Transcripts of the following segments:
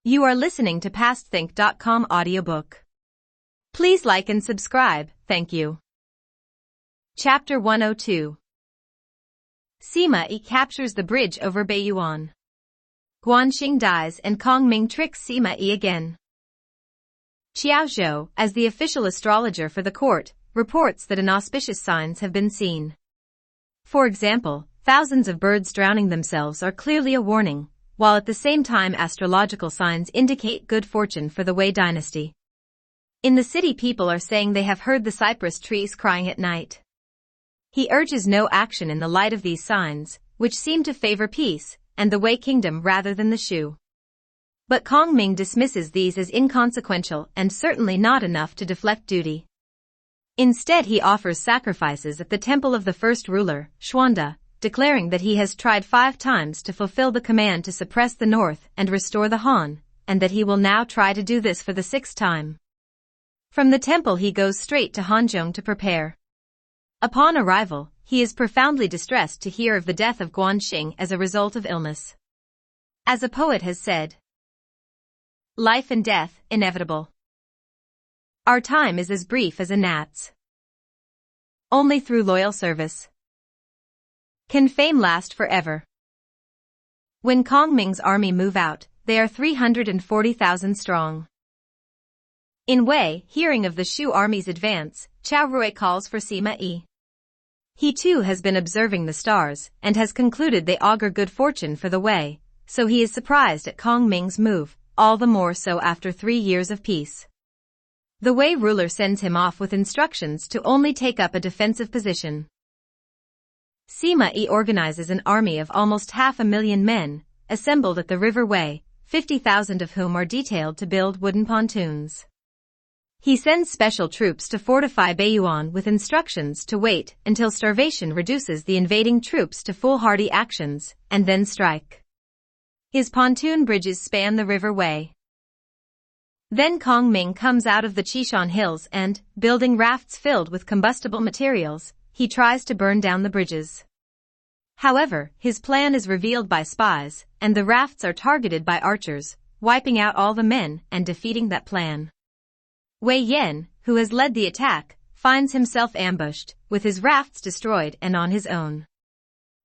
You are listening to pastthink.com audiobook. Please like and subscribe, thank you. Chapter 102. Sima Yi captures the bridge over Beiyuan. Guanzhong dies and Kong Ming tricks Sima Yi again. Xiao Zhou, as the official astrologer for the court, reports that inauspicious signs have been seen. For example, thousands of birds drowning themselves are clearly a warning, while at the same time astrological signs indicate good fortune for the Wei dynasty. In the city, people are saying they have heard the cypress trees crying at night. He urges no action in the light of these signs, which seem to favor peace and the Wei kingdom rather than the Shu. But Kong Ming dismisses these as inconsequential and certainly not enough to deflect duty. Instead, he offers sacrifices at the temple of the first ruler, Xuanda, declaring that he has tried 5 times to fulfill the command to suppress the north and restore the Han, and that he will now try to do this for the 6th time. From the temple he goes straight to Guanzhong to prepare. Upon arrival, he is profoundly distressed to hear of the death of Guanzhong as a result of illness. As a poet has said, "Life and death, inevitable. Our time is as brief as a gnat's. Only through loyal service can fame last forever." When Kong Ming's army move out, they are 340,000 strong. In Wei, hearing of the Shu army's advance, Chao Rui calls for Sima Yi. He too has been observing the stars and has concluded they augur good fortune for the Wei, so he is surprised at Kong Ming's move, all the more so after 3 years of peace. The Wei ruler sends him off with instructions to only take up a defensive position. Sima Yi organizes an army of almost 500,000 men, assembled at the river Wei, 50,000 of whom are detailed to build wooden pontoons. He sends special troops to fortify Beiyuan with instructions to wait until starvation reduces the invading troops to foolhardy actions, and then strike. His pontoon bridges span the river Wei. Then Kong Ming comes out of the Qishan hills and, building rafts filled with combustible materials, he tries to burn down the bridges. However, his plan is revealed by spies, and the rafts are targeted by archers, wiping out all the men and defeating that plan. Wei Yan, who has led the attack, finds himself ambushed, with his rafts destroyed and on his own.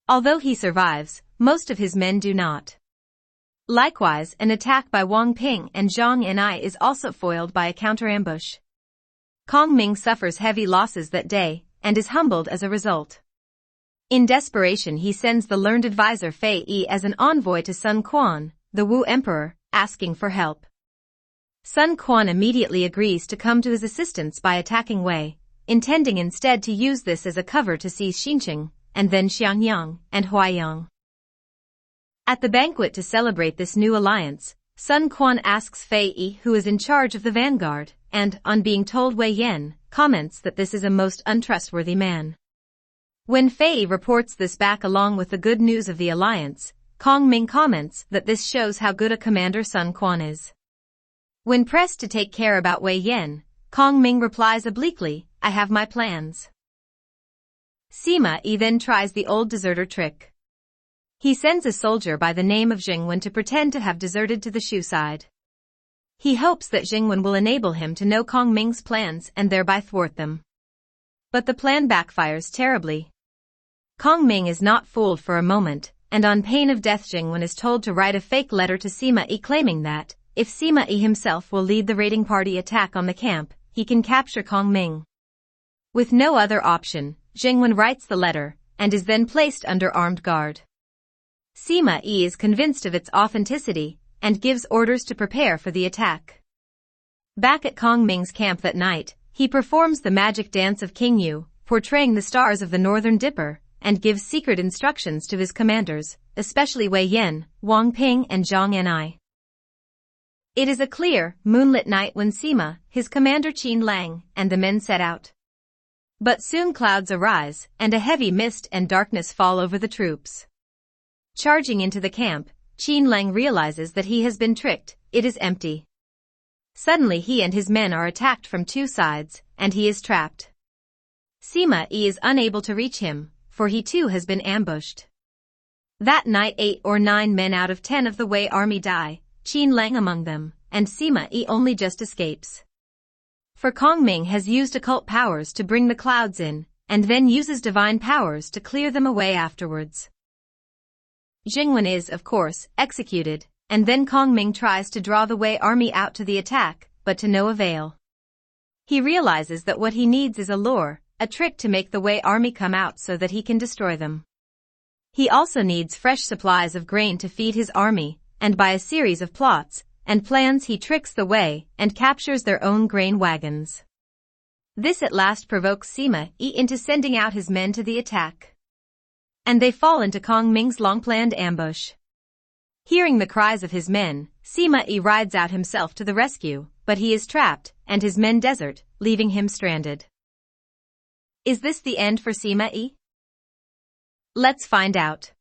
Although he survives, most of his men do not. Likewise, an attack by Wang Ping and Zhang Enai is also foiled by a counter-ambush. Kong Ming suffers heavy losses that day, and is humbled as a result. In desperation, he sends the learned advisor Fei Yi as an envoy to Sun Quan, the Wu emperor, asking for help. Sun Quan immediately agrees to come to his assistance by attacking Wei, intending instead to use this as a cover to seize Xinqiang, and then Xiangyang and Huaiyang. At the banquet to celebrate this new alliance, Sun Quan asks Fei Yi who is in charge of the vanguard, and, on being told Wei Yan, comments that this is a most untrustworthy man. When Fei Yi reports this back along with the good news of the alliance, Kong Ming comments that this shows how good a commander Sun Quan is. When pressed to take care about Wei Yan, Kong Ming replies obliquely, "I have my plans." Sima Yi then tries the old deserter trick. He sends a soldier by the name of Jingwen to pretend to have deserted to the Shu side. He hopes that Jingwen will enable him to know Kong Ming's plans and thereby thwart them. But the plan backfires terribly. Kong Ming is not fooled for a moment, and on pain of death Jingwen is told to write a fake letter to Sima Yi claiming that, if Sima Yi himself will lead the raiding party attack on the camp, he can capture Kong Ming. With no other option, Jingwen writes the letter, and is then placed under armed guard. Sima Yi is convinced of its authenticity, and gives orders to prepare for the attack. Back at Kong Ming's camp that night, he performs the magic dance of King Yu, portraying the stars of the Northern Dipper, and gives secret instructions to his commanders, especially Wei Yan, Wang Ping and Zhang Enai. It is a clear, moonlit night when Sima, his commander Qin Lang, and the men set out. But soon clouds arise, and a heavy mist and darkness fall over the troops. Charging into the camp, Qin Lang realizes that he has been tricked, it is empty. Suddenly he and his men are attacked from 2 sides, and he is trapped. Sima Yi is unable to reach him, for he too has been ambushed. That night 8 or 9 men out of 10 of the Wei army die, Qin Lang among them, and Sima Yi only just escapes. For Kong Ming has used occult powers to bring the clouds in, and then uses divine powers to clear them away afterwards. Jingwen is, of course, executed, and then Kong Ming tries to draw the Wei army out to the attack, but to no avail. He realizes that what he needs is a lure, a trick to make the Wei army come out so that he can destroy them. He also needs fresh supplies of grain to feed his army, and by a series of plots and plans he tricks the Wei and captures their own grain wagons. This at last provokes Sima Yi into sending out his men to the attack. And they fall into Kong Ming's long-planned ambush. Hearing the cries of his men, Sima Yi rides out himself to the rescue, but he is trapped, and his men desert, leaving him stranded. Is this the end for Sima Yi? Let's find out.